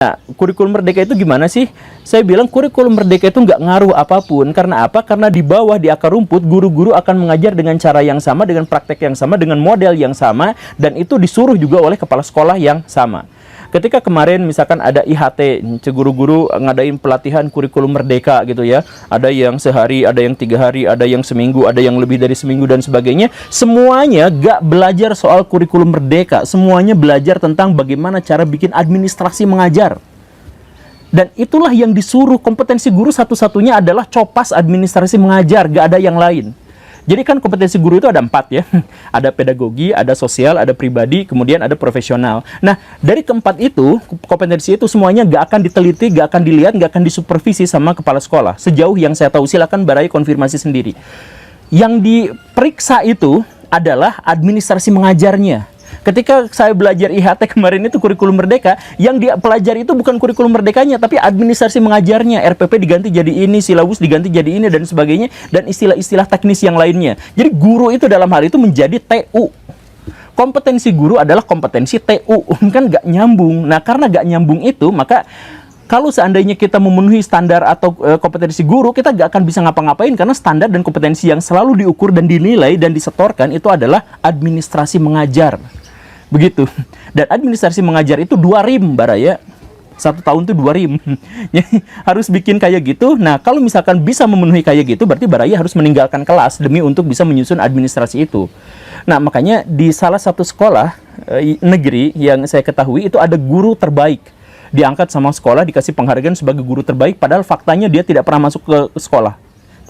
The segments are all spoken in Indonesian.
Nah, kurikulum merdeka itu gimana sih? Saya bilang kurikulum merdeka itu nggak ngaruh apapun. Karena apa? Karena di bawah, di akar rumput, guru-guru akan mengajar dengan cara yang sama, dengan praktek yang sama, dengan model yang sama, dan itu disuruh juga oleh kepala sekolah yang sama. Ketika kemarin misalkan ada IHT, guru-guru ngadain pelatihan kurikulum merdeka gitu ya. Ada yang sehari, ada yang 3 hari, ada yang seminggu, ada yang lebih dari seminggu dan sebagainya. Semuanya gak belajar soal kurikulum merdeka. Semuanya belajar tentang bagaimana cara bikin administrasi mengajar. Dan itulah yang disuruh. Kompetensi guru satu-satunya adalah copas administrasi mengajar, gak ada yang lain. Jadi kan kompetensi guru itu ada 4 ya. Ada pedagogi, ada sosial, ada pribadi, kemudian ada profesional. Nah, dari keempat itu, kompetensi itu semuanya nggak akan diteliti, nggak akan dilihat, nggak akan disupervisi sama kepala sekolah. Sejauh yang saya tahu, silakan Barai konfirmasi sendiri. Yang diperiksa itu adalah administrasi mengajarnya. Ketika saya belajar IHT kemarin itu kurikulum merdeka, yang dia pelajari itu bukan kurikulum merdekanya, tapi administrasi mengajarnya. RPP diganti jadi ini, silabus diganti jadi ini, dan sebagainya, dan istilah-istilah teknis yang lainnya. Jadi guru itu dalam hal itu menjadi TU. Kompetensi guru adalah kompetensi TU, kan nggak nyambung. Nah, karena nggak nyambung itu, maka kalau seandainya kita memenuhi standar atau kompetensi guru, kita nggak akan bisa ngapa-ngapain, karena standar dan kompetensi yang selalu diukur dan dinilai dan disetorkan itu adalah administrasi mengajar. Begitu. Dan administrasi mengajar itu 2 rim, Baraya. 1 tahun itu 2 rim. Harus bikin kayak gitu. Nah, kalau misalkan bisa memenuhi kayak gitu, berarti Baraya harus meninggalkan kelas demi untuk bisa menyusun administrasi itu. Nah, makanya di salah satu sekolah negeri yang saya ketahui itu ada guru terbaik. Diangkat sama sekolah, dikasih penghargaan sebagai guru terbaik, padahal faktanya dia tidak pernah masuk ke sekolah.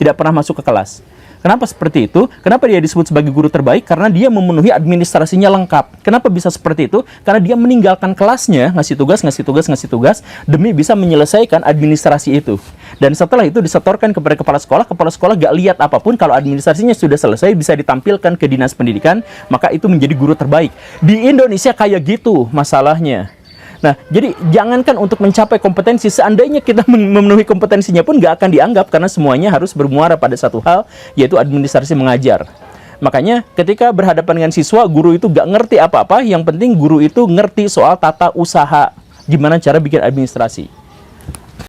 Tidak pernah masuk ke kelas. Kenapa seperti itu? Kenapa dia disebut sebagai guru terbaik? Karena dia memenuhi administrasinya lengkap. Kenapa bisa seperti itu? Karena dia meninggalkan kelasnya, ngasih tugas, demi bisa menyelesaikan administrasi itu. Dan setelah itu disetorkan kepada kepala sekolah gak lihat apapun, kalau administrasinya sudah selesai, bisa ditampilkan ke dinas pendidikan, maka itu menjadi guru terbaik. Di Indonesia kayak gitu masalahnya. Nah, jadi jangankan untuk mencapai kompetensi, seandainya kita memenuhi kompetensinya pun nggak akan dianggap, karena semuanya harus bermuara pada satu hal, yaitu administrasi mengajar. Makanya ketika berhadapan dengan siswa, guru itu nggak ngerti apa-apa, yang penting guru itu ngerti soal tata usaha, gimana cara bikin administrasi.